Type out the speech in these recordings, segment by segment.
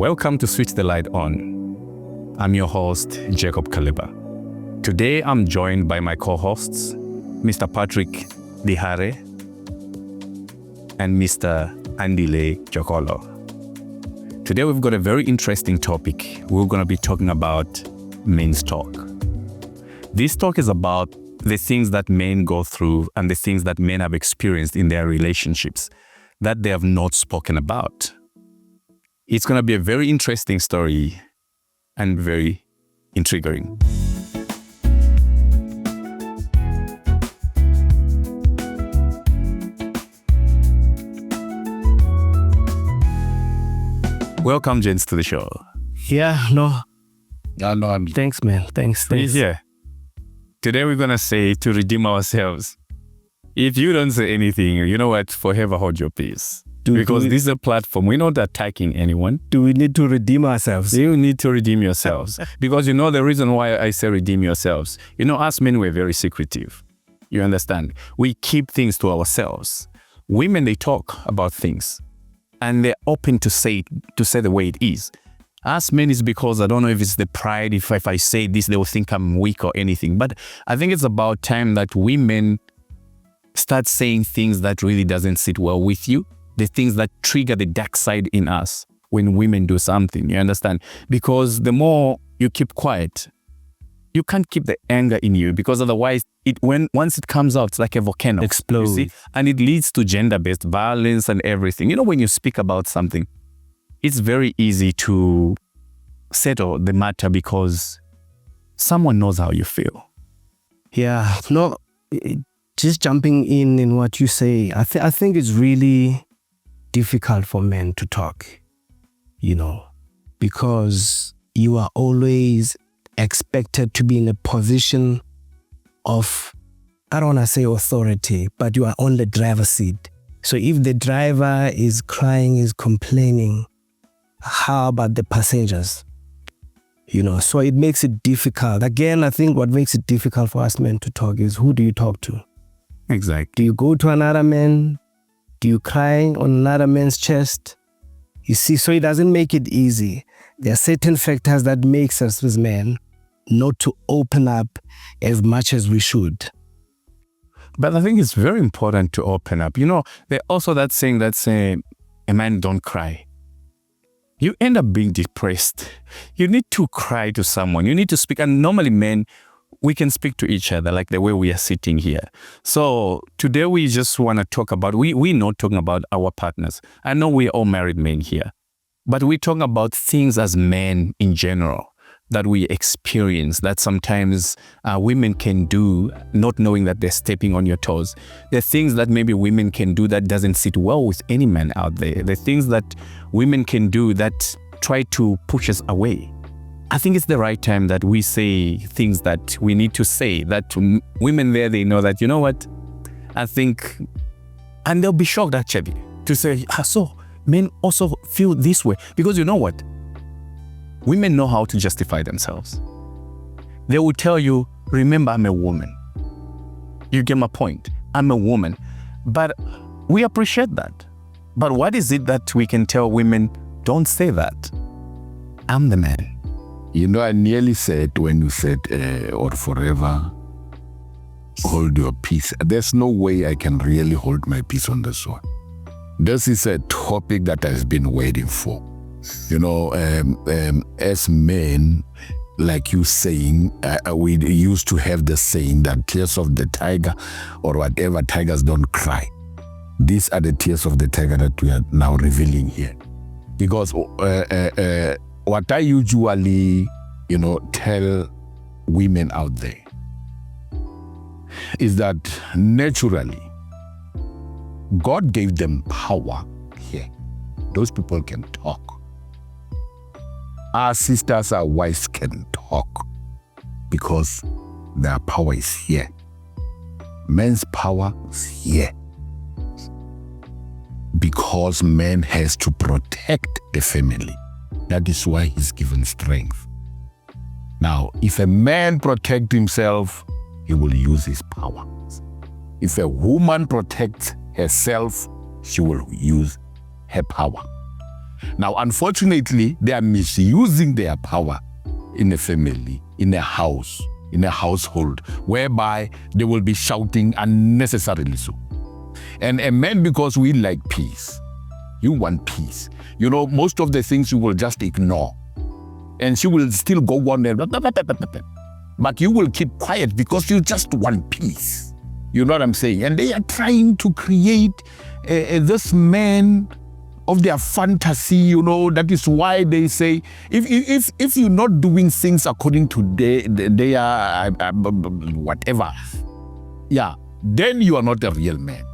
Welcome to Switch the Light On. I'm your host, Jacob Kaleba. Today I'm joined by my co-hosts, Mr. Patric, Lehare, and Mr. Andile, Tyhokolo. Today we've got a very interesting topic. We're going to be talking about men's talk. This talk is about the things that men go through and the things that men have experienced in their relationships that they have not spoken about. It's going to be a very interesting story and very intriguing. Welcome, gents, to the show. Thanks, man. Thanks. Yeah. Today we're going to say, to redeem ourselves, if you don't say anything, you know what, forever hold your peace. Because this is a platform. We're not attacking anyone. Do we need to redeem ourselves? You need to redeem yourselves. Because the reason why I say redeem yourselves, us men, we're very secretive. You understand? We keep things to ourselves. Women, they talk about things. And they're open to say the way it is. Us men is because I don't know if it's the pride. If I say this, they will think I'm weak or anything. But I think it's about time that women start saying things that really doesn't sit well with you. The things that trigger the dark side in us when women do something, you understand? Because the more you keep quiet, you can't keep the anger in you, because otherwise, once it comes out, it's like a volcano. Explodes. You see? And it leads to gender-based violence and everything. When you speak about something, it's very easy to settle the matter because someone knows how you feel. Yeah, just jumping in what you say, I think it's really difficult for men to talk, because you are always expected to be in a position of, I don't want to say authority, but you are on the driver's seat. So if the driver is crying, is complaining, how about the passengers? So it makes it difficult. Again, I think what makes it difficult for us men to talk is, who do you talk to? Exactly. Do you go to another man? Do you cry on another man's chest? You see, so it doesn't make it easy. There are certain factors that makes us as men not to open up as much as we should. But I think it's very important to open up. There's also that saying that say, a man don't cry. You end up being depressed. You need to cry to someone. You need to speak. And normally men, we can speak to each other like the way we are sitting here. So today we just want to talk about, we're not talking about our partners. I know we're all married men here, but we're talking about things as men in general that we experience, that sometimes women can do, not knowing that they're stepping on your toes. The things that maybe women can do that doesn't sit well with any man out there. The things that women can do that try to push us away. I think it's the right time that we say things that we need to say, that women there, they know that, I think, and they'll be shocked actually to say, so men also feel this way. Because you know what? Women know how to justify themselves. They will tell you, remember, I'm a woman. You get my point. I'm a woman. But we appreciate that. But what is it that we can tell women, don't say that? I'm the man. I nearly said when you said, or forever, hold your peace. There's no way I can really hold my peace on this one. This is a topic that I've been waiting for. As men, like you saying, we used to have the saying that tears of the tiger or whatever, tigers don't cry. These are the tears of the tiger that we are now revealing here. Because what I usually, tell women out there is that naturally, God gave them power here. Those people can talk. Our sisters, our wives can talk because their power is here. Men's power is here because man has to protect the family. That is why he's given strength. Now, if a man protects himself, he will use his power. If a woman protects herself, she will use her power. Now, unfortunately, they are misusing their power in a family, in a house, in a household, whereby they will be shouting unnecessarily so. And a man, because we like peace, you want peace. You know, most of the things you will just ignore. And she will still go on there. But you will keep quiet because you just want peace. You know what I'm saying? And they are trying to create this man of their fantasy, you know. That is why they say, if you're not doing things according to their whatever, yeah, then you are not a real man.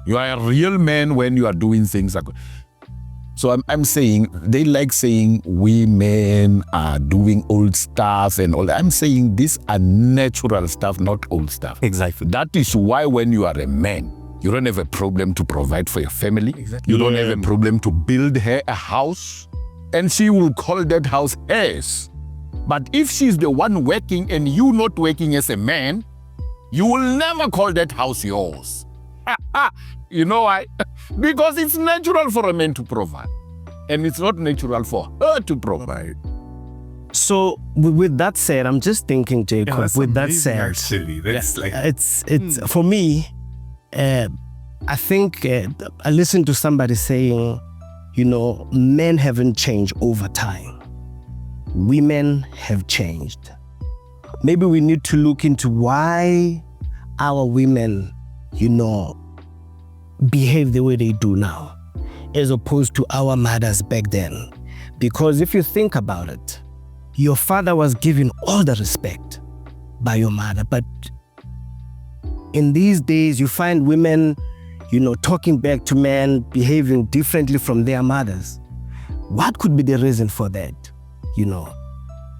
You are a real man when you are doing things. So I'm saying, they like saying we men are doing old stuff and all that. I'm saying these are natural stuff, not old stuff. Exactly. That is why when you are a man, you don't have a problem to provide for your family. Exactly. You don't have a problem to build her a house. And she will call that house hers. But if she's the one working and you not working as a man, you will never call that house yours. You know why? Because it's natural for a man to provide. And it's not natural for her to provide. So with that said, I'm just thinking, Jacob, with that said, actually, that's like, it's for me, I think I listened to somebody saying, you know, men haven't changed over time. Women have changed. Maybe we need to look into why our women, you know, behave the way they do now, as opposed to our mothers back then. Because if you think about it, your father was given all the respect by your mother, but in these days you find women, you know, talking back to men, behaving differently from their mothers. What could be the reason for that, you know?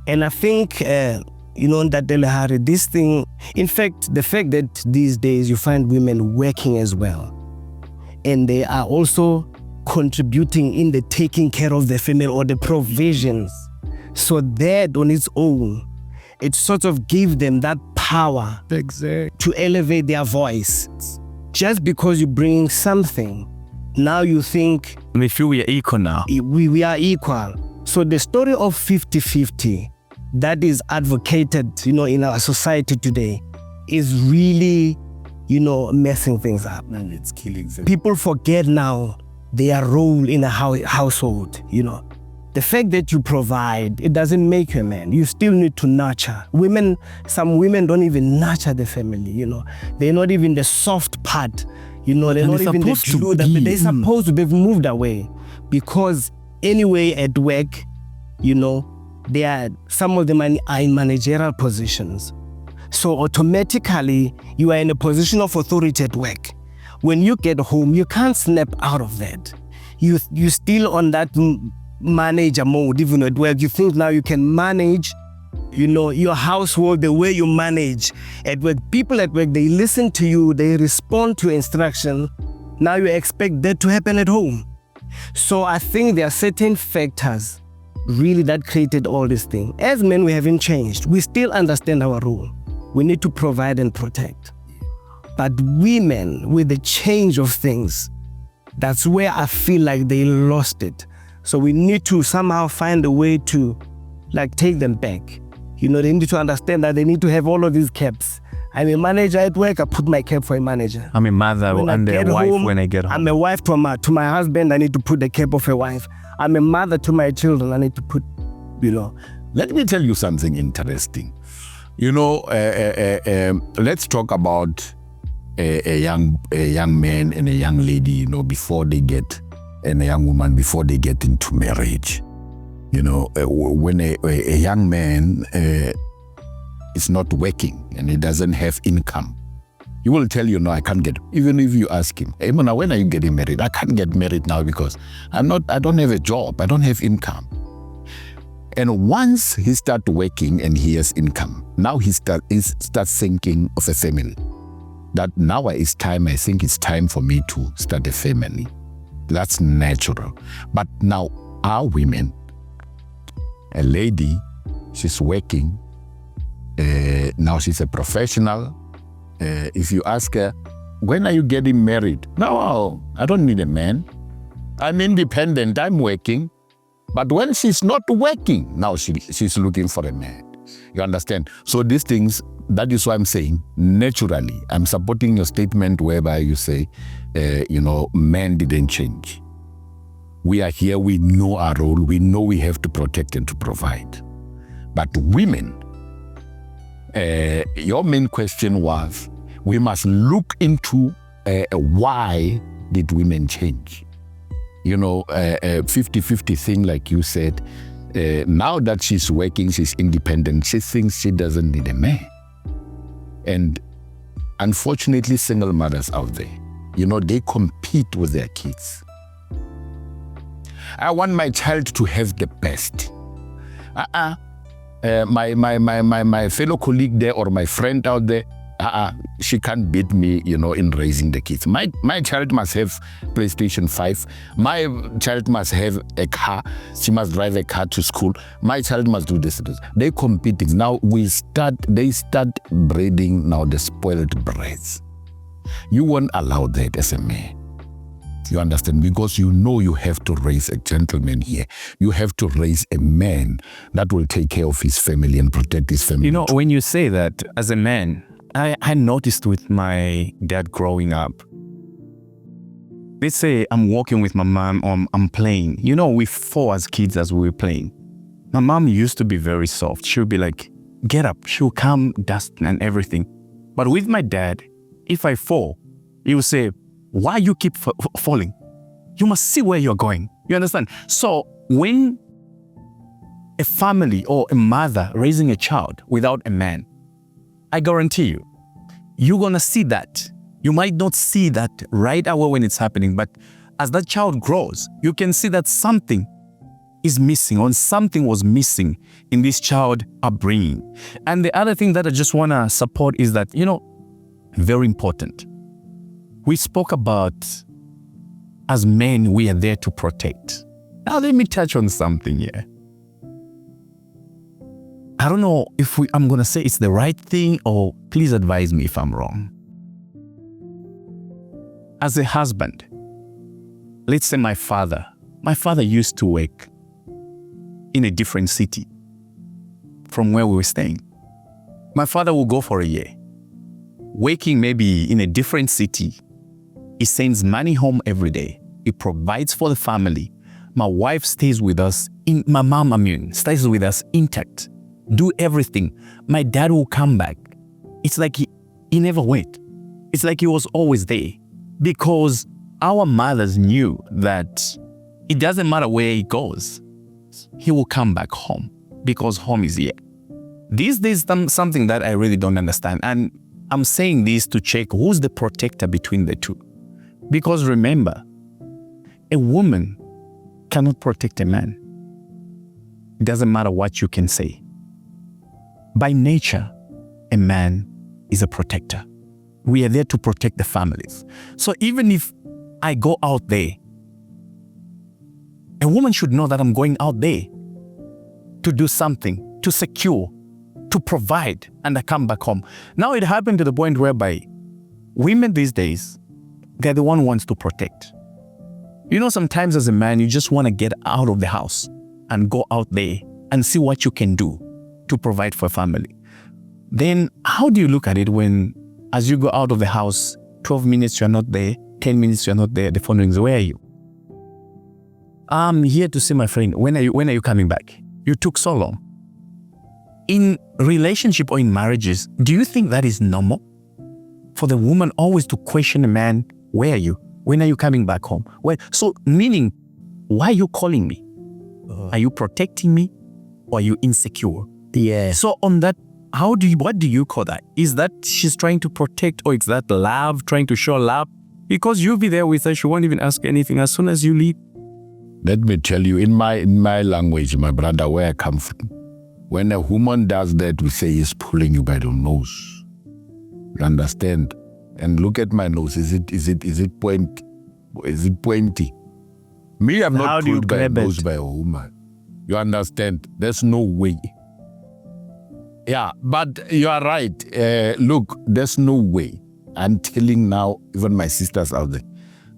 And I think, you know, that Lehare, this thing, in fact, the fact that these days you find women working as well, and they are also contributing in the taking care of the family or the provisions. So that on its own, it sort of gives them that power to elevate their voice. Just because you bring something, now you think we feel we are equal now. We are equal. So the story of 50-50 that is advocated, you know, in our society today is really, you know, messing things up. And it's killing them. People forget now their role in a household, you know. The fact that you provide, it doesn't make you a man. You still need to nurture. Some women don't even nurture the family, you know. They're not even the soft part, you know. They're not even the glue. They're supposed to be moved away. Because anyway, at work, you know, some of them are in managerial positions. So automatically, you are in a position of authority at work. When you get home, you can't snap out of that. You're still on that manager mode, even at work. You think now you can manage, you know, your household the way you manage at work. People at work, they listen to you, they respond to instruction. Now you expect that to happen at home. So I think there are certain factors really that created all this thing. As men, we haven't changed. We still understand our role. We need to provide and protect. But women, with the change of things, that's where I feel like they lost it. So we need to somehow find a way to like take them back. You know, they need to understand that they need to have all of these caps. I'm a manager at work, I put my cap for a manager. I'm a mother and a wife when I get home. I'm a wife to my husband, I need to put the cap of a wife. I'm a mother to my children, I need to put, you know. Let me tell you something interesting. You know, let's talk about a young man and a young lady, you know, before they get, and a young woman before they get into marriage. You know, when a young man is not working and he doesn't have income, he will tell you, no, I can't get, even if you ask him, hey, Mona, when are you getting married? I can't get married now because I don't have a job, I don't have income. And once he starts working and he has income, now he starts thinking of a family. That now I think it's time for me to start a family. That's natural. But now our women, a lady, she's working, now she's a professional. If you ask her, when are you getting married? No, I don't need a man. I'm independent, I'm working. But when she's not working, now she's looking for a man. You understand? So these things, that is why I'm saying, naturally, I'm supporting your statement whereby you say, men didn't change. We are here, we know our role, we know we have to protect and to provide. But women, your main question was, we must look into why did women change? 50-50 thing, like you said. Now that she's working, she's independent, she thinks she doesn't need a man. And unfortunately, single mothers out there, they compete with their kids. I want my child to have the best. My fellow colleague there or my friend out there, she can't beat me, in raising the kids. My child must have PlayStation 5. My child must have a car. She must drive a car to school. My child must do this. They're competing. Now they start breeding now the spoiled brats. You won't allow that as a man. You understand? Because you have to raise a gentleman here. You have to raise a man that will take care of his family and protect his family. When you say that as a man, I noticed with my dad growing up. Let's say I'm walking with my mom or I'm playing. We fought as kids as we were playing. My mom used to be very soft. She would be like, get up. She would calm, dust and everything. But with my dad, if I fall, he would say, why you keep falling? You must see where you're going. You understand? So when a family or a mother raising a child without a man, I guarantee you're going to see that. You might not see that right away when it's happening, but as that child grows, you can see that something is missing or something was missing in this child upbringing. And the other thing that I just want to support is that, very important. We spoke about as men, we are there to protect. Now let me touch on something here. I don't know if I'm going to say it's the right thing, or please advise me if I'm wrong. As a husband, let's say my father used to work in a different city from where we were staying. My father will go for a year, working maybe in a different city. He sends money home every day. He provides for the family. My wife stays with us. My mom, stays with us intact. Do everything. My dad will come back. It's like he never went. It's like he was always there. Because our mothers knew that it doesn't matter where he goes, he will come back home because home is here. These days, something that I really don't understand. And I'm saying this to check who's the protector between the two. Because remember, a woman cannot protect a man. It doesn't matter what you can say. By nature, a man is a protector. We are there to protect the families. So even if I go out there, a woman should know that I'm going out there to do something, to secure, to provide, and I come back home. Now it happened to the point whereby women these days, they're the one who wants to protect. Sometimes as a man, you just want to get out of the house and go out there and see what you can do to provide for a family. Then how do you look at it when, as you go out of the house, 12 minutes you're not there, 10 minutes you're not there, the phone rings, where are you? I'm here to see my friend. When are you coming back? You took so long. In relationship or in marriages, do you think that is normal? For the woman always to question a man, where are you? When are you coming back home? So meaning, why are you calling me? Are you protecting me or are you insecure? Yeah. So on that, what do you call that? Is that she's trying to protect, or is that love, trying to show love? Because you'll be there with her, she won't even ask anything as soon as you leave. Let me tell you, in my language, my brother, where I come from, when a woman does that, we say he's pulling you by the nose. You understand? And look at my nose. Is it pointy? Is it pointy? Me, I'm not pulled by a nose by a woman. You understand? There's no way. Yeah, but you are right. Look, there's no way. I'm telling now, even my sisters out there,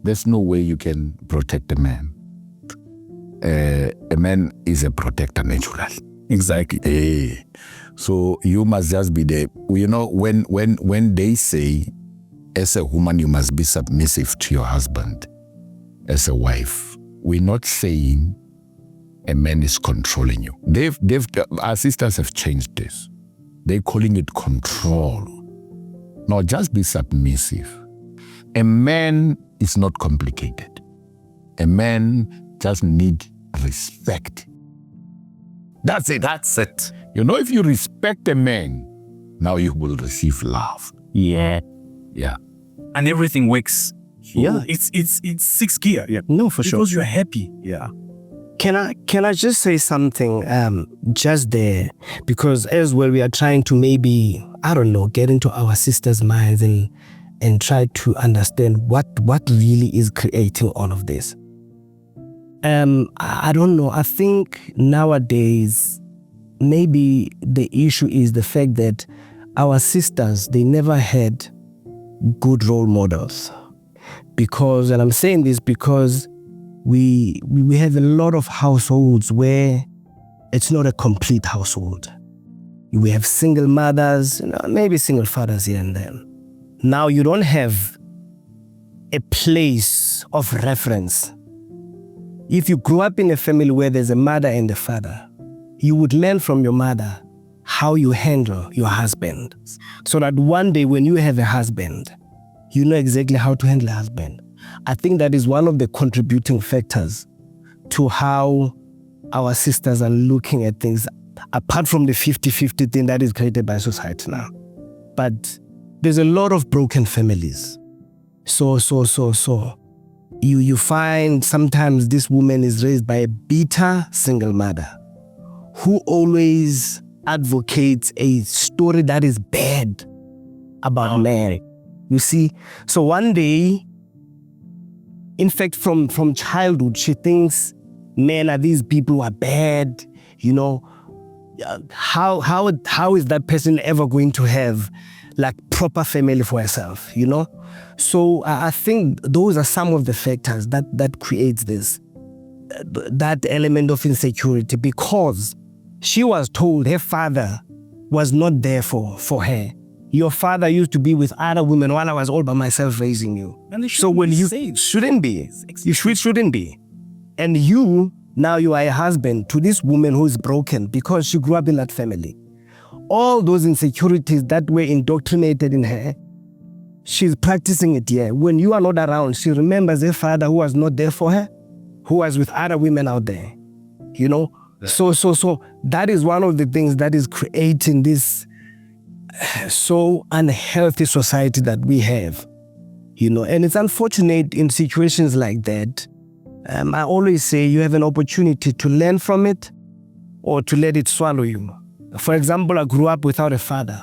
there's no way you can protect a man. a man is a protector naturally. Exactly. So you must just be there. You know, when they say, as a woman, you must be submissive to your husband, as a wife, we're not saying a man is controlling you. Our sisters have changed this. They're calling it control. No, just be submissive. A man is not complicated. A man just needs respect. That's it. That's it. You know, if you respect a man, now you will receive love. Yeah. Yeah. And everything works. Yeah. It's sixth gear. Yeah. No, for sure. Because you're happy. Yeah. Can I just say something just there? Because as well, we are trying to maybe, I don't know, get into our sisters' minds and try to understand what really is creating all of this. I don't know. I think nowadays, maybe the issue is the fact that our sisters, they never had good role models. Because, and I'm saying this because we have a lot of households where it's not a complete household. We have single mothers, maybe single fathers here and there. Now you don't have a place of reference. If you grew up in a family where there's a mother and a father, you would learn from your mother how you handle your husband. So that one day when you have a husband, you know exactly how to handle a husband. I think that is one of the contributing factors to how our sisters are looking at things, apart from the 50-50 thing that is created by society now. But there's a lot of broken families. So. You find sometimes this woman is raised by a bitter single mother who always advocates a story that is bad about Mary. You see? So one day, in fact, from childhood, she thinks men are these people who are bad. You know, how is that person ever going to have like proper family for herself? You know, so I think those are some of the factors that creates that element of insecurity, because she was told her father was not there for her. Your father used to be with other women while I was all by myself raising you. And so when you shouldn't be, you shouldn't be. And now you are a husband to this woman who is broken because she grew up in that family. All those insecurities that were indoctrinated in her, she's practicing it here. When you are not around, she remembers her father who was not there for her, who was with other women out there. You know? So that is one of the things that is creating this so unhealthy society that we have, you know, and it's unfortunate in situations like that. I always say you have an opportunity to learn from it or to let it swallow you. For example, I grew up without a father.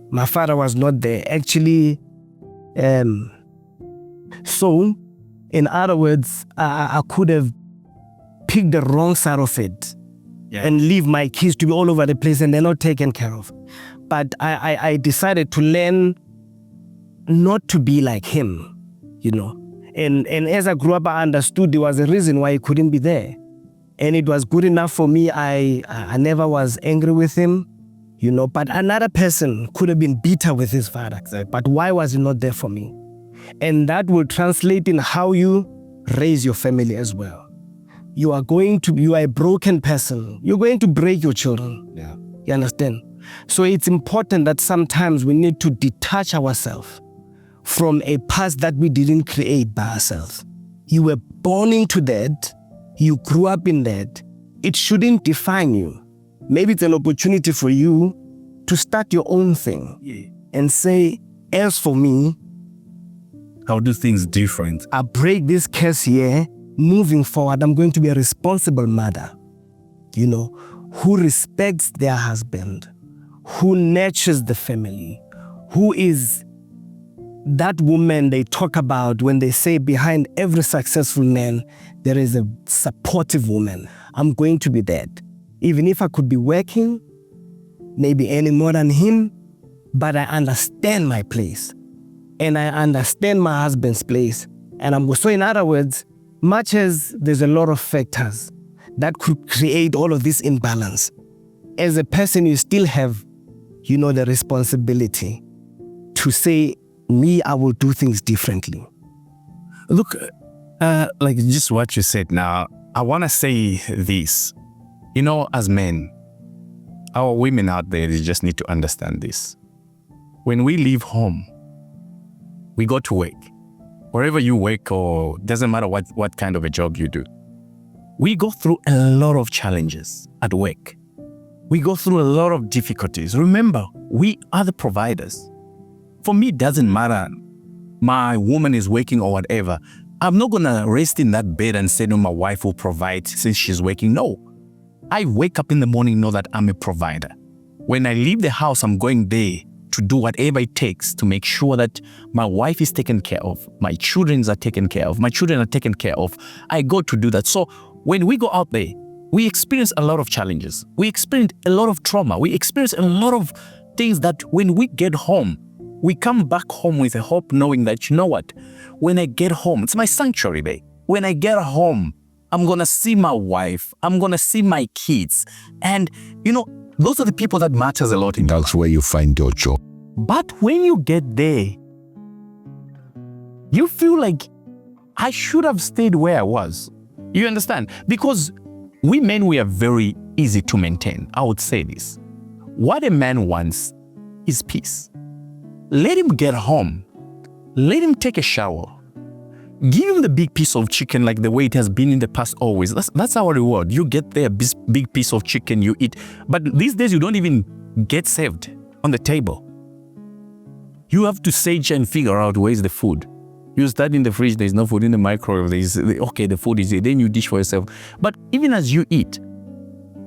My father was not there. Actually, so in other words, I could have picked the wrong side of it and leave my kids to be all over the place and they're not taken care of. But I decided to learn not to be like him, you know. And as I grew up, I understood there was a reason why he couldn't be there. And it was good enough for me. I never was angry with him, you know. But another person could have been bitter with his father. But why was he not there for me? And that will translate in how you raise your family as well. You are a broken person. You're going to break your children. Yeah. You understand? So it's important that sometimes we need to detach ourselves from a past that we didn't create by ourselves. You were born into that. You grew up in that. It shouldn't define you. Maybe it's an opportunity for you to start your own thing and say, as for me, I'll do things different. I break this curse here. Moving forward, I'm going to be a responsible mother, you know, who respects their husband, who nurtures the family, who is that woman they talk about when they say behind every successful man, there is a supportive woman. I'm going to be that. Even if I could be working, maybe earning more than him, but I understand my place. And I understand my husband's place. And so in other words, much as there's a lot of factors that could create all of this imbalance, as a person, you still have, the responsibility to say, me, I will do things differently. Look, like just what you said now, I want to say this. As men, our women out there, they just need to understand this. When we leave home, we go to work. Wherever you work, or doesn't matter what kind of a job you do, we go through a lot of challenges at work. We go through a lot of difficulties. Remember, we are the providers. For me, it doesn't matter. My woman is working or whatever. I'm not going to rest in that bed and say, no, my wife will provide since she's working. No. I wake up in the morning, know that I'm a provider. When I leave the house, I'm going there to do whatever it takes to make sure that my wife is taken care of, my children are taken care of, I go to do that. So when we go out there, we experience a lot of challenges. We experience a lot of trauma. We experience a lot of things that when we get home, we come back home with a hope, knowing that, when I get home, it's my sanctuary day. When I get home, I'm going to see my wife. I'm going to see my kids. And, those are the people that matters a lot in your life. That's where you find your joy. But when you get there, you feel like I should have stayed where I was. You understand? Because we men, we are very easy to maintain. I would say this. What a man wants is peace. Let him get home. Let him take a shower. Give him the big piece of chicken like the way it has been in the past always. That's our reward. You get there, big piece of chicken, you eat. But these days, you don't even get served on the table. You have to sage and figure out where's the food. You start in the fridge, there's no food. In the microwave, the food is here. Then you dish for yourself. But even as you eat,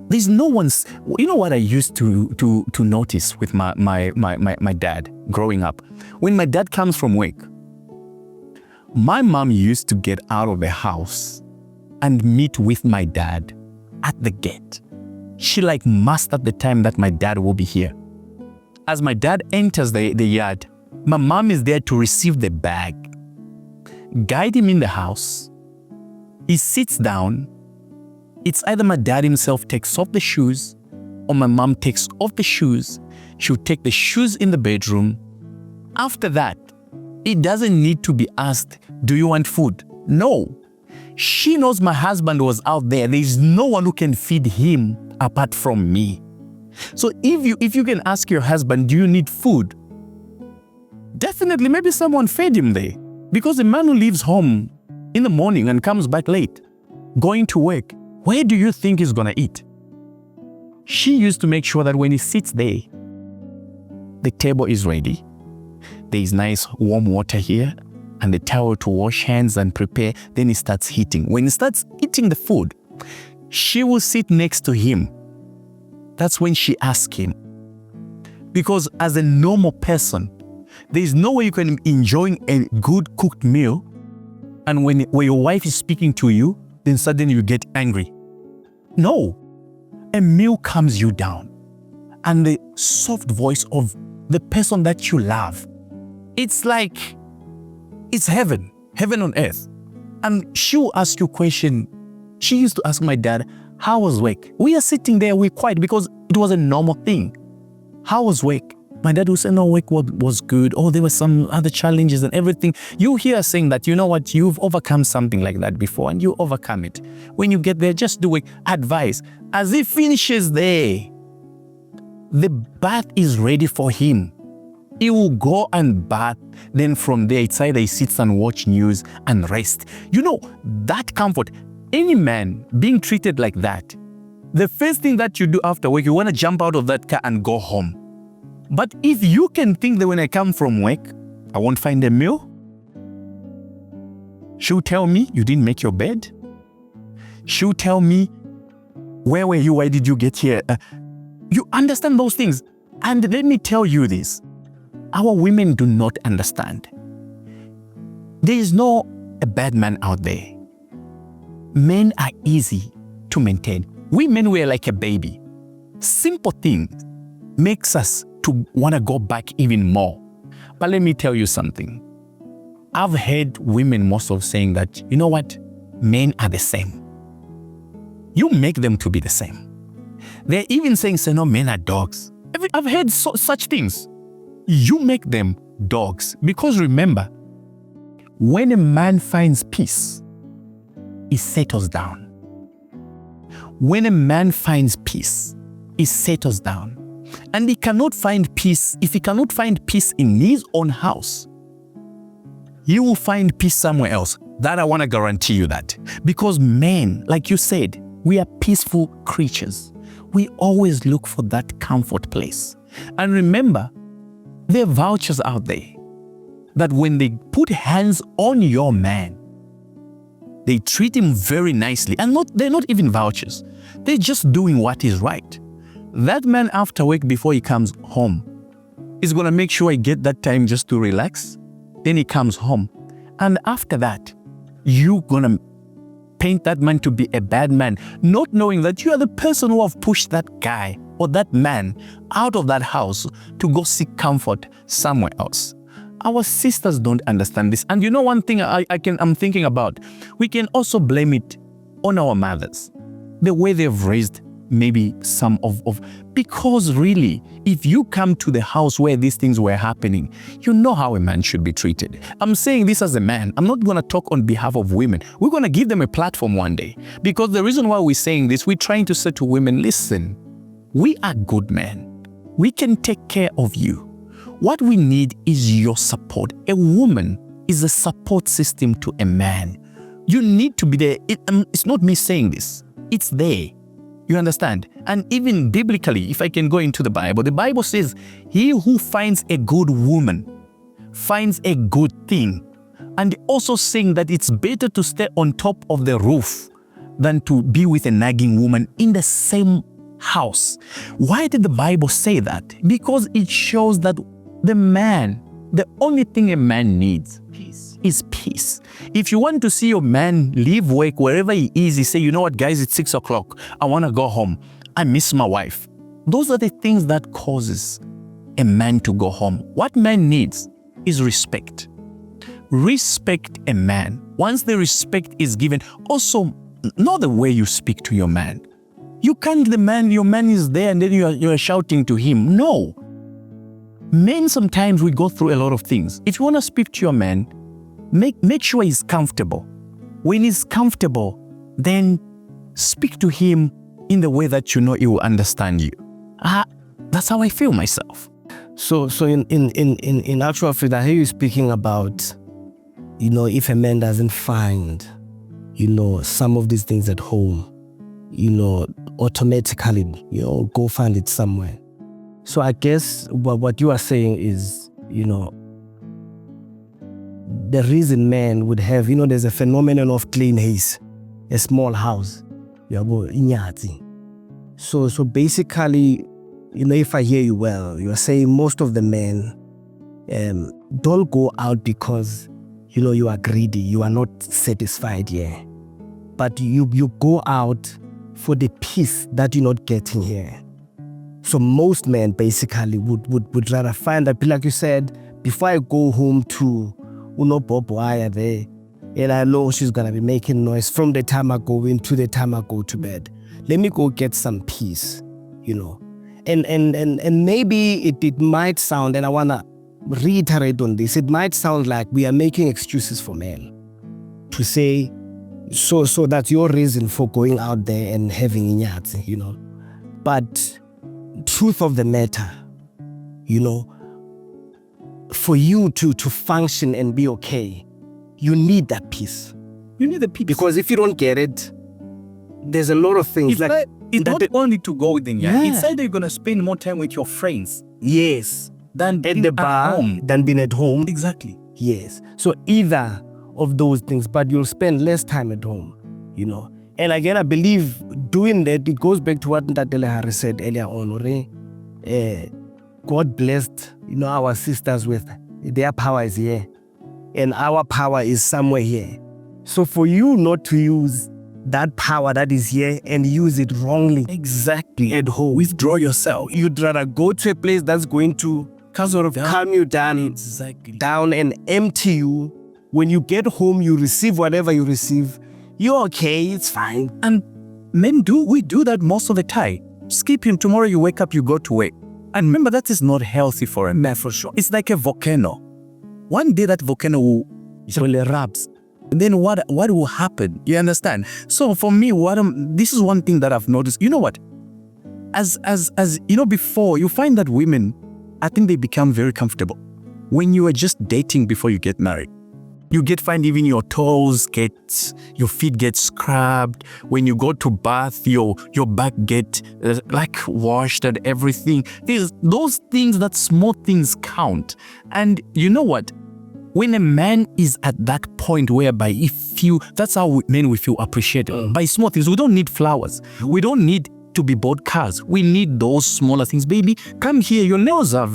there's no one's. You know what I used to notice with my dad growing up? When my dad comes from work, my mom used to get out of the house and meet with my dad at the gate. She mastered the time that my dad will be here. As my dad enters the yard, my mom is there to receive the bag, guide him in the house. He sits down. It's either my dad himself takes off the shoes or my mom takes off the shoes. She'll take the shoes in the bedroom. After that, it doesn't need to be asked, do you want food? No. She knows my husband was out there. There's no one who can feed him apart from me. So if you can ask your husband, do you need food? Definitely, maybe someone fed him there. Because a man who leaves home in the morning and comes back late, going to work, where do you think he's going to eat? She used to make sure that when he sits there, the table is ready. There is nice warm water here and the towel to wash hands and prepare. Then he starts eating. When he starts eating the food, she will sit next to him. That's when she asks him. Because as a normal person, there is no way you can enjoy a good cooked meal and when your wife is speaking to you, then suddenly you get angry. No. A meal calms you down. And the soft voice of the person that you love, it's like, it's heaven on earth. And she will ask you a question. She used to ask my dad, how was work? We are sitting there, we're quiet because it was a normal thing. How was work? My dad would say, no, work was good. Oh, there were some other challenges and everything. You hear saying that, you know what, you've overcome something like that before and you overcome it. When you get there, just do it. Advice. As he finishes there, the bath is ready for him. He will go and bath. Then from there, it's either he sits and watch news and rest. You know, that comfort, any man being treated like that, the first thing that you do after work, you want to jump out of that car and go home. But if you can think that when I come from work, I won't find a meal, she'll tell me, you didn't make your bed. She'll tell me, where were you? Why did you get here? You understand those things. And let me tell you this. Our women do not understand. There is no a bad man out there. Men are easy to maintain. We men were like a baby. Simple things makes us to want to go back even more. But let me tell you something. I've heard women most of saying that, you know what, men are the same. You make them to be the same. They're even saying, say, no, men are dogs. I've heard such things. You make them dogs. Because remember, when a man finds peace, he settles down. When a man finds peace, he settles down. And he cannot find peace. If he cannot find peace in his own house, he will find peace somewhere else. That I want to guarantee you that. Because men, like you said, we are peaceful creatures. We always look for that comfort place. And remember, there are vouchers out there that when they put hands on your man, they treat him very nicely. And they're not even vouchers. They're just doing what is right. That man after work, before he comes home, is going to make sure he get that time just to relax. Then he comes home. And after that, you're going to paint that man to be a bad man, not knowing that you are the person who have pushed that guy or that man out of that house to go seek comfort somewhere else. Our sisters don't understand this. And you know one thing I'm thinking about? We can also blame it on our mothers. The way they've raised maybe some of because really, if you come to the house where these things were happening, you know how a man should be treated. I'm saying this as a man. I'm not going to talk on behalf of women. We're going to give them a platform one day. Because the reason why we're saying this, we're trying to say to women, listen, we are good men. We can take care of you. What we need is your support. A woman is a support system to a man. You need to be there. It's not me saying this. It's there. You understand? And even biblically, if I can go into the Bible says, he who finds a good woman finds a good thing. And also saying that it's better to stay on top of the roof than to be with a nagging woman in the same house. Why did the Bible say that? Because it shows that the only thing a man needs is peace. If you want to see your man leave work wherever he is, he say, you know what guys, it's 6 o'clock. I want to go home. I miss my wife. Those are the things that causes a man to go home. What man needs is respect. Respect a man. Once the respect is given, also know the way you speak to your man. You can't, your man is there and then you're shouting to him. No. Men, sometimes we go through a lot of things. If you want to speak to your man, make sure he's comfortable. When he's comfortable, then speak to him in the way that you know he will understand you. That's how I feel myself. So in actual fact, I hear you speaking about, if a man doesn't find, some of these things at home, automatically, go find it somewhere. So I guess what you are saying is, the reason men would have, there's a phenomenon of clean house, a small house. So basically, if I hear you well, you are saying most of the men don't go out because, you are greedy, you are not satisfied here. But you go out for the peace that you're not getting here. So most men basically would rather find that, like you said, before I go home to Boboaya there, and I know she's gonna be making noise from the time I go in to the time I go to bed. Let me go get some peace, And maybe it might sound, and I wanna reiterate on this, it might sound like we are making excuses for men to say, so that's your reason for going out there and having inyatsi, But truth of the matter, for you to function and be okay, you need that peace. You need the peace. Because if you don't get it, there's a lot of things it's not only to go with them. Yeah. It's either you're going to spend more time with your friends. Yes. Than at the bar, than being at home. Exactly. Yes. So either of those things, but you'll spend less time at home, And again, I believe doing that, it goes back to what Lehare said earlier on. God blessed, our sisters with their power is here. And our power is somewhere here. So for you not to use that power that is here and use it wrongly. Exactly. At home. Withdraw yourself. You'd rather go to a place that's going to calm you down, down and empty you. When you get home, you receive whatever you receive. You're okay, it's fine. And men we do that most of the time. Skip him, tomorrow you wake up, you go to work. And remember, that is not healthy for a man. For sure. It's like a volcano. One day that volcano will erupt. Then what will happen? You understand? So for me, this is one thing that I've noticed. You know what? As you know, before, you find that women, I think they become very comfortable when you are just dating before you get married. You find even your your feet get scrubbed. When you go to bath, your back get like washed and everything. Those things, that small things count. And you know what? When a man is at that point whereby that's how men we feel appreciated. By small things. We don't need flowers. We don't need to be bought cars. We need those smaller things. Baby, come here. Your nails are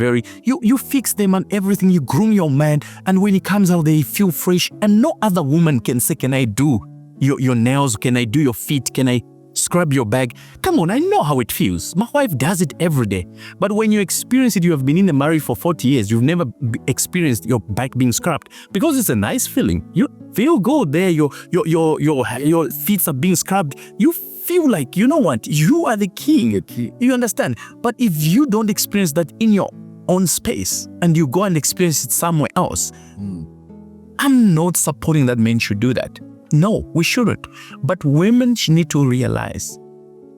you fix them and everything. You groom your man. And when he comes out, they feel fresh. And no other woman can say, can I do your nails? Can I do your feet? Can I scrub your back? Come on, I know how it feels. My wife does it every day. But when you experience it, you have been in the marriage for 40 years. You've never experienced your back being scrubbed because it's a nice feeling. You feel good there. Your feet are being scrubbed. You feel like, you know what, you are the king. You understand? But if you don't experience that in your own space and you go and experience it somewhere else, I'm not supporting that men should do that. No, we shouldn't. But women need to realize.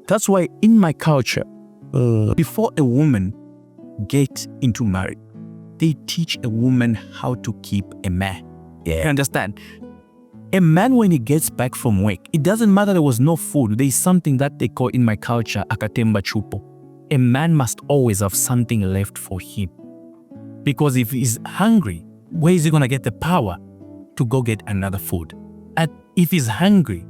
That's why in my culture, before a woman gets into marriage, they teach a woman how to keep a man. Yeah. You understand? A man, when he gets back from work, it doesn't matter there was no food. There is something that they call in my culture, akatemba chupo. A man must always have something left for him. Because if he's hungry, where is he going to get the power to go get another food? And if he's hungry,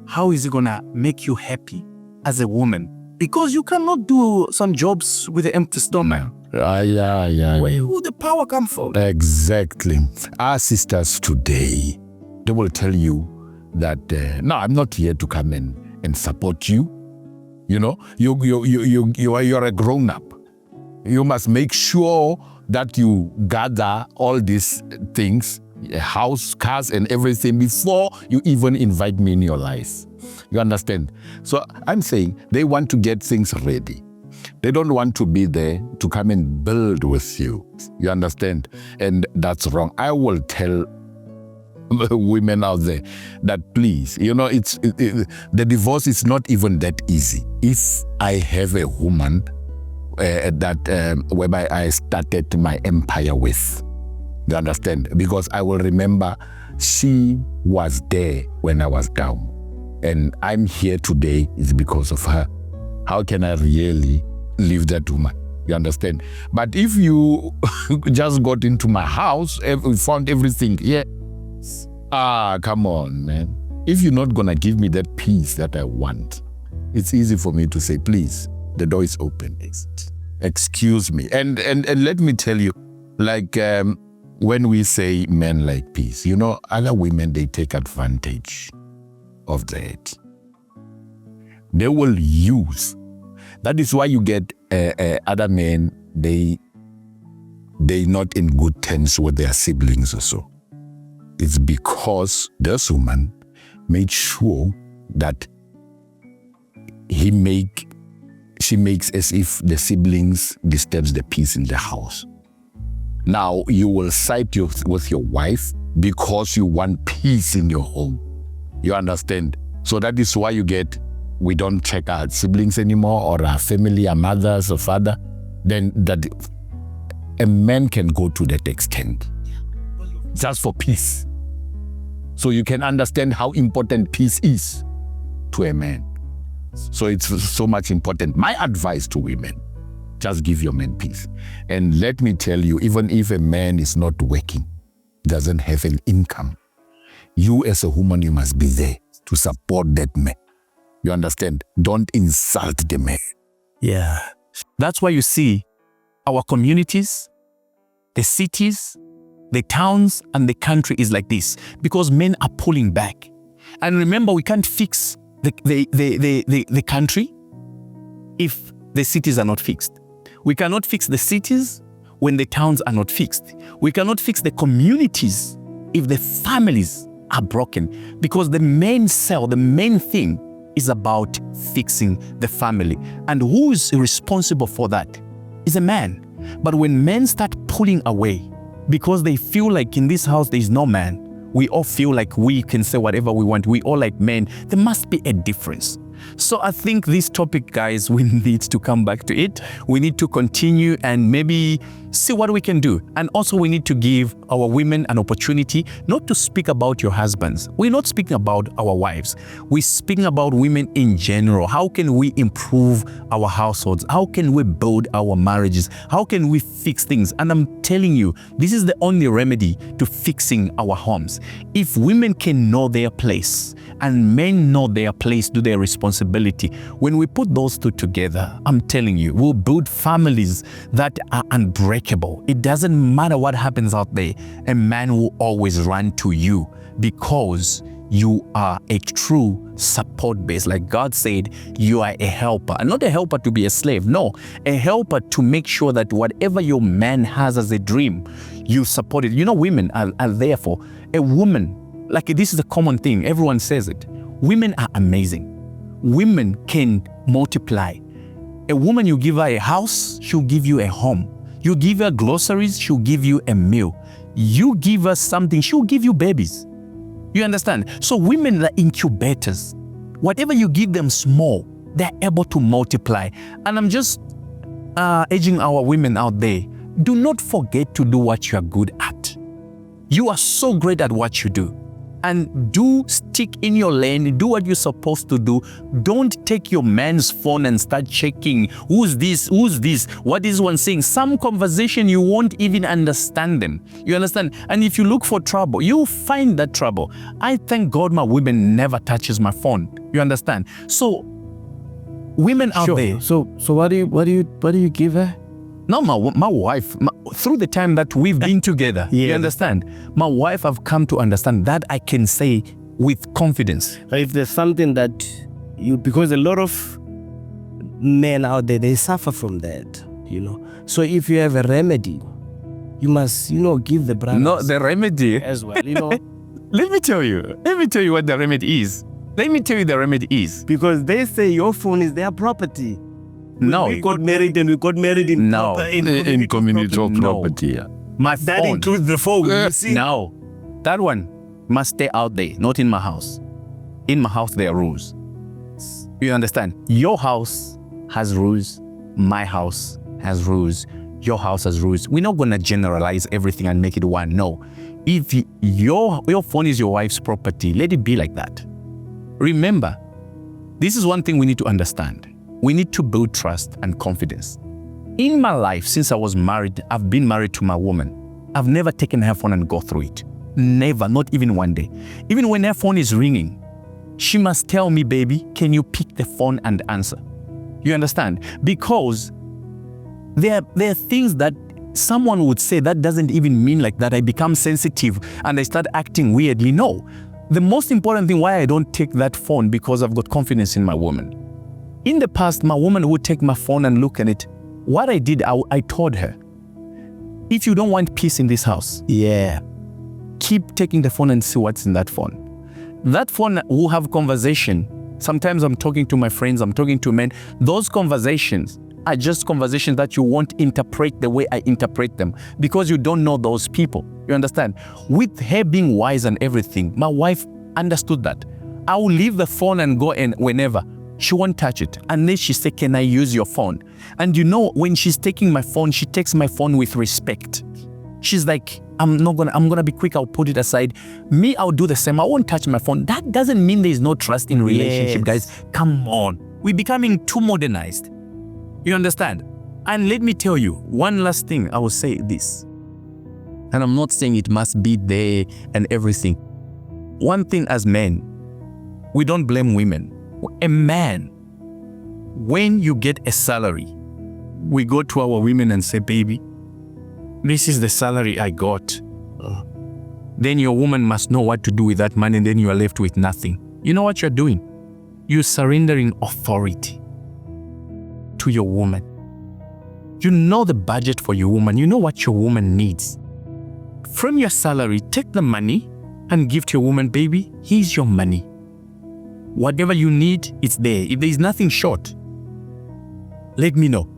how is he going to make you happy as a woman? Because you cannot do some jobs with an empty stomach. Yeah. Where will the power come from? Exactly. Our sisters today, they will tell you that, no, I'm not here to come and support you. You know, you're a grown-up. You must make sure that you gather all these things, house, cars, and everything before you even invite me in your life. You understand? So I'm saying they want to get things ready. They don't want to be there to come and build with you. You understand? And that's wrong. I will tell women out there that please, you know, the divorce is not even that easy. If I have a woman whereby I started my empire with, you understand? Because I will remember she was there when I was down. And I'm here today is because of her. How can I really leave that woman? You understand? But if you just got into my house, found everything, yeah. Come on, man. If you're not going to give me that peace that I want, it's easy for me to say, please, the door is open. Excuse me. And let me tell you, like when we say men like peace, you know, other women, they take advantage of that. They will use. That is why you get other men, they not in good terms with their siblings or so. It's because this woman made sure that she makes as if the siblings disturbs the peace in the house. Now you will side with your wife because you want peace in your home. You understand? So that is why we don't check our siblings anymore or our family, our mothers or father. Then that a man can go to that extent just for peace. So you can understand how important peace is to a man. So it's so much important. My advice to women, just give your man peace. And let me tell you, even if a man is not working, doesn't have an income, you as a woman, you must be there to support that man. You understand? Don't insult the man. Yeah. That's why you see our communities, the cities, the towns, and the country is like this. Because men are pulling back. And remember, we can't fix the country if the cities are not fixed. We cannot fix the cities when the towns are not fixed. We cannot fix the communities if the families are broken because the main thing is about fixing the family. And who is responsible for that? Is a man. But when men start pulling away because they feel like in this house there is no man, we all feel like we can say whatever we want, we all like men, there must be a difference. So I think this topic, guys, we need to come back to it. We need to continue and maybe see what we can do. And also we need to give our women an opportunity not to speak about your husbands. We're not speaking about our wives. We're speaking about women in general. How can we improve our households? How can we build our marriages? How can we fix things? And I'm telling you, this is the only remedy to fixing our homes. If women can know their place and men know their place, do their responsibility, when we put those two together, I'm telling you, we'll build families that are unbreakable. It doesn't matter what happens out there, a man will always run to you because you are a true support base. Like God said, you are a helper. And not a helper to be a slave, no. A helper to make sure that whatever your man has as a dream, you support it. You know, women are therefore, a woman, like this is a common thing, everyone says it. Women are amazing. Women can multiply. A woman, you give her a house, she'll give you a home. You give her groceries, she'll give you a meal. You give her something, she'll give you babies. You understand? So women are incubators. Whatever you give them small, they're able to multiply. And I'm just urging our women out there, do not forget to do what you are good at. You are so great at what you do. And do stick in your lane, do what you're supposed to do. Don't take your man's phone and start checking, who's this, what is one saying? Some conversation you won't even understand them. You understand? And if you look for trouble, you'll find that trouble. I thank God my women never touches my phone. You understand? So, women out there. So what do you give her? No, my wife, through the time that we've been together, Yeah. you understand? My wife, have come to understand that I can say with confidence. If there's something that because a lot of men out there, they suffer from that, you know. So if you have a remedy, you must, give the brothers No, the remedy. as well, Let me tell you what the remedy is. Let me tell you the remedy is. because they say your phone is their property. No. We got married and we got married in No. proper- In community property. property. Yeah. My That phone. includes the phone. You see? No. That one must stay out there, not in my house. In my house, there are rules. You understand? Your house has rules. My house has rules. Your house has rules. We're not going to generalize everything and make it one. No. If your phone is your wife's property, let it be like that. Remember, this is one thing we need to understand. We need to build trust and confidence. In my life, since I was married, I've been married to my woman. I've never taken her phone and go through it. Never, not even one day. Even when her phone is ringing, she must tell me, baby, can you pick the phone and answer? You understand? Because there are things that someone would say that doesn't even mean like that. I become sensitive and I start acting weirdly. No. The most important thing why I don't take that phone, because I've got confidence in my woman. In the past, my woman would take my phone and look at it. What I did, I told her, if you don't want peace in this house, keep taking the phone and see what's in that phone. That phone will have conversation. Sometimes I'm talking to my friends, I'm talking to men. Those conversations are just conversations that you won't interpret the way I interpret them because you don't know those people. You understand? With her being wise and everything, my wife understood that. I will leave the phone and go in whenever. She won't touch it unless she say, can I use your phone? And when she's taking my phone, she takes my phone with respect. She's like, I'm gonna be quick, I'll put it aside. Me, I'll do the same. I won't touch my phone. That doesn't mean there's no trust in relationship, guys. Come on. We're becoming too modernized. You understand? And let me tell you, one last thing, I will say this. And I'm not saying it must be there and everything. One thing as men, we don't blame women. A man, when you get a salary, we go to our women and say, baby, this is the salary I got. Then your woman must know what to do with that money, and then you are left with nothing. You know what you're doing? You're surrendering authority to your woman. You know the budget for your woman. You know what your woman needs. From your salary, take the money and give to a woman, baby, here's your money. Whatever you need, it's there. If there is nothing short, let me know.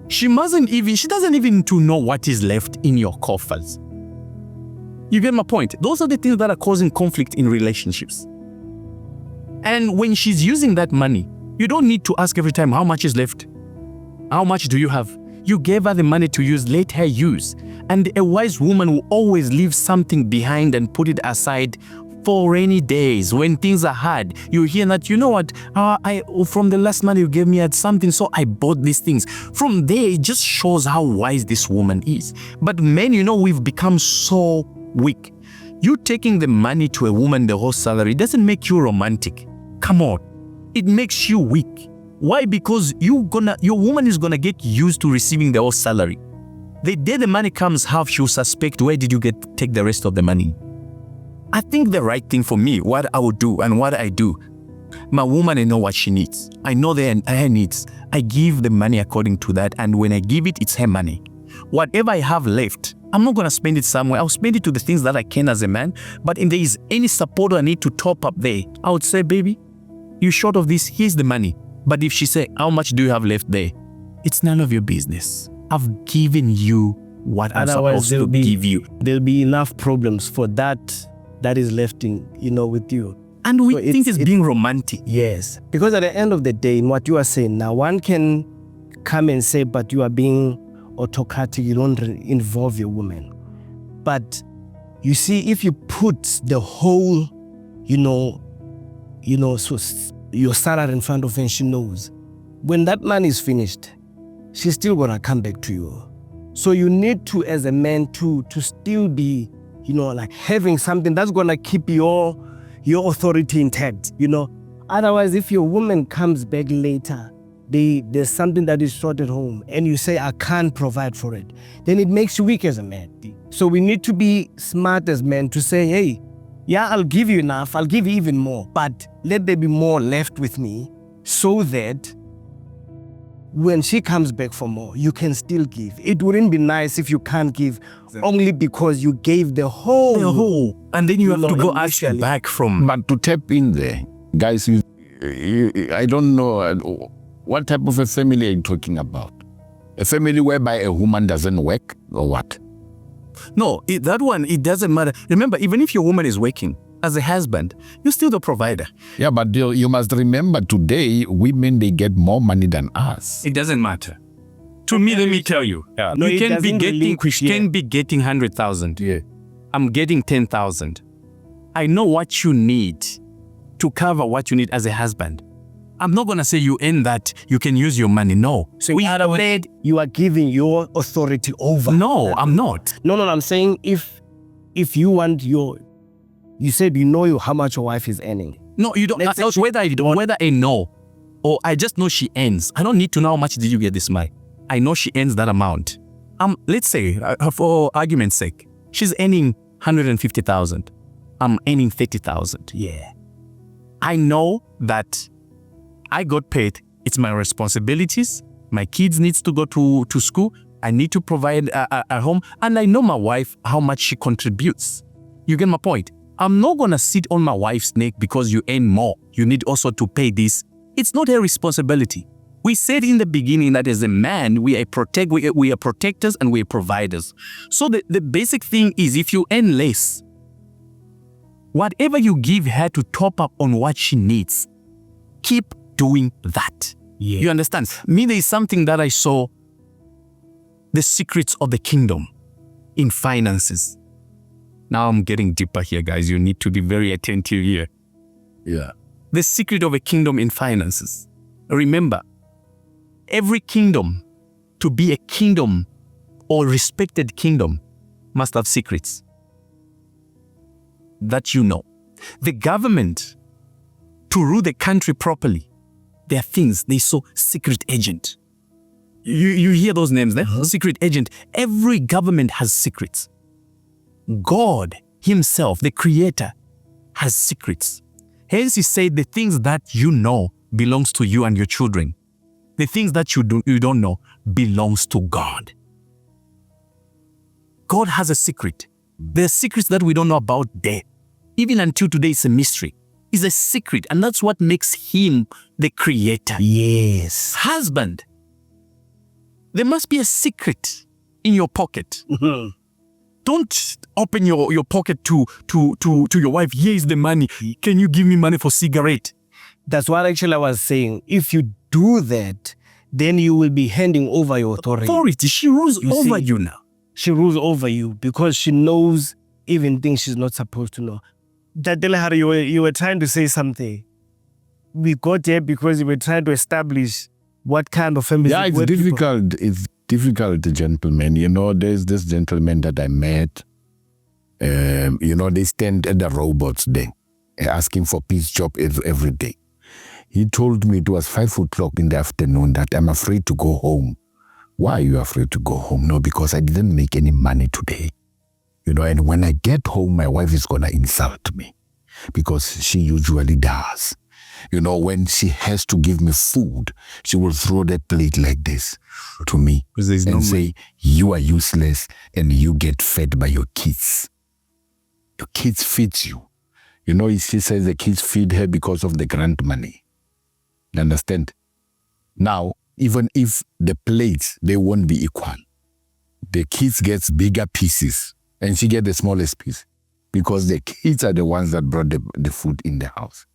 She doesn't even to know what is left in your coffers. You get my point? Those are the things that are causing conflict in relationships. And when she's using that money, you don't need to ask every time how much is left. How much do you have? You gave her the money to use, let her use. And a wise woman will always leave something behind and put it aside for rainy days. When things are hard, you hear that, you know what, from the last money you gave me, I had something, so I bought these things. From there, it just shows how wise this woman is. But men, we've become so weak. You taking the money to a woman, the whole salary, doesn't make you romantic. Come on. It makes you weak. Why? Because your woman is gonna get used to receiving the whole salary. The day the money comes half, she'll suspect, where did you take the rest of the money? I think the right thing for me, what I would do and what I do, my woman, I know what she needs. I know her needs. I give the money according to that, and when I give it, it's her money. Whatever I have left, I'm not gonna spend it somewhere. I'll spend it to the things that I can as a man, but if there is any support I need to top up there, I would say, baby, you short of this, here's the money. But if she say, how much do you have left there? It's none of your business. I've given you what I'm supposed to give you. There'll be enough problems for that is left with you. And we think it's being romantic. Yes. Because at the end of the day, in what you are saying now, one can come and say, but you are being autocratic, you don't involve your woman. But you see, if you put the whole, so your salary in front of her, and she knows, when that money is finished, she's still gonna come back to you. So you need to, as a man, to still be, like having something that's gonna keep your authority intact. Otherwise, if your woman comes back later, there's something that is short at home, and you say, I can't provide for it, then it makes you weak as a man. So we need to be smart as men to say, hey, yeah, I'll give you enough, I'll give you even more, but let there be more left with me so that when she comes back for more, you can still give. It wouldn't be nice if you can't give only because you gave the whole. And then you have to go ask back from. But to tap in there, guys, I don't know what type of a family are you talking about? A family whereby a woman doesn't work or what? No, that one, it doesn't matter. Remember, even if your woman is working, as a husband, you're still the provider. Yeah, but you must remember today, women, they get more money than us. It doesn't matter. To me, let me tell you, you can be getting 100,000. Yeah. I'm getting 10,000. I know what you need to cover what you need as a husband. I'm not going to say you earn that, you can use your money. No. So you are giving your authority over. No, I'm not. No, I'm saying if you want you said how much your wife is earning. No, you don't. Whether I know or I just know she earns. I don't need to know how much did you get this money. I know she earns that amount. Let's say, for argument's sake, she's earning 150,000. I'm earning 30,000. Yeah. I know that I got paid. It's my responsibilities. My kids needs to go to school. I need to provide a home. And I know my wife, how much she contributes. You get my point? I'm not going to sit on my wife's neck because you earn more. You need also to pay this. It's not her responsibility. We said in the beginning that as a man, we are protectors and we are providers. So the basic thing is, if you earn less, whatever you give her to top up on what she needs, keep doing that. Yeah. You understand? Me, there is something that I saw, the secrets of the kingdom in finances. Now I'm getting deeper here, guys. You need to be very attentive here. Yeah. The secret of a kingdom in finances. Remember, every kingdom, to be a kingdom or respected kingdom, must have secrets that you know. The government, to rule the country properly, there are things they saw secret agent. You hear those names there? Secret agent. Every government has secrets. God himself, the creator, has secrets. Hence he said the things that you know belongs to you and your children. The things that you don't know belongs to God. God has a secret. There are secrets that we don't know about death. even until today, it's a mystery. It's a secret, and that's what makes him the creator. Yes. Husband, there must be a secret in your pocket. Don't open your pocket to your wife. Here is the money. Can you give me money for cigarette? That's what actually I was saying. If you do that, then you will be handing over your authority. She rules over you now. She rules over you because she knows even things she's not supposed to know. Lehare, you were trying to say something. We got here because we were trying to establish what kind of family. Yeah, it's difficult. It's difficult, gentlemen. You know, there's this gentleman that I met. You know, they stand at the robots there, asking for peace job every day. He told me it was 5 o'clock in the afternoon that I'm afraid to go home. Why are you afraid to go home? No, because I didn't make any money today. You know, and when I get home, my wife is going to insult me because she usually does. You know, when she has to give me food, she will throw that plate like this to me and say, you are useless and you get fed by your kids. Your kids feed you. You know, she says the kids feed her because of the grant money. You understand? Now, even if the plates, they won't be equal. The kids gets bigger pieces and she get the smallest piece because the kids are the ones that brought the food in the house.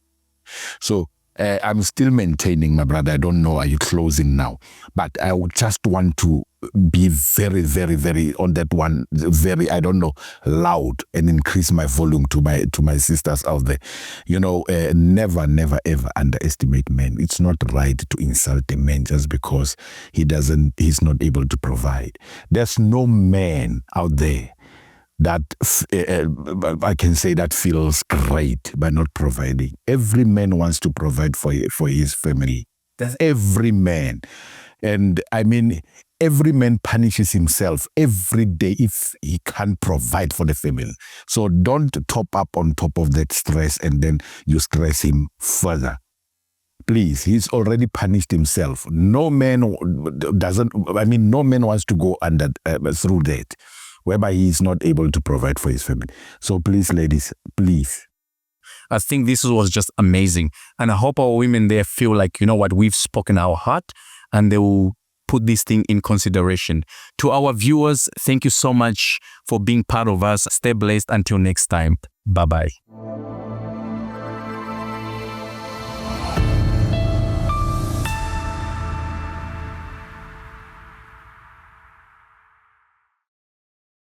So I'm still maintaining, my brother. I don't know, are you closing now? But I would just want to be very, very, very on that one, very, I don't know, loud and increase my volume to my sisters out there. You know, never, never, ever underestimate men. It's not right to insult a man just because he's not able to provide. There's no man out there that I can say that feels great by not providing. Every man wants to provide for his family. That's every man. And I mean, every man punishes himself every day if he can't provide for the family. So don't top up on top of that stress and then you stress him further. Please, he's already punished himself. No man wants to go under through that, whereby he is not able to provide for his family. So please, ladies, please. I think this was just amazing. And I hope our women there feel like, you know what, we've spoken our heart and they will put this thing in consideration. To our viewers, thank you so much for being part of us. Stay blessed until next time. Bye-bye.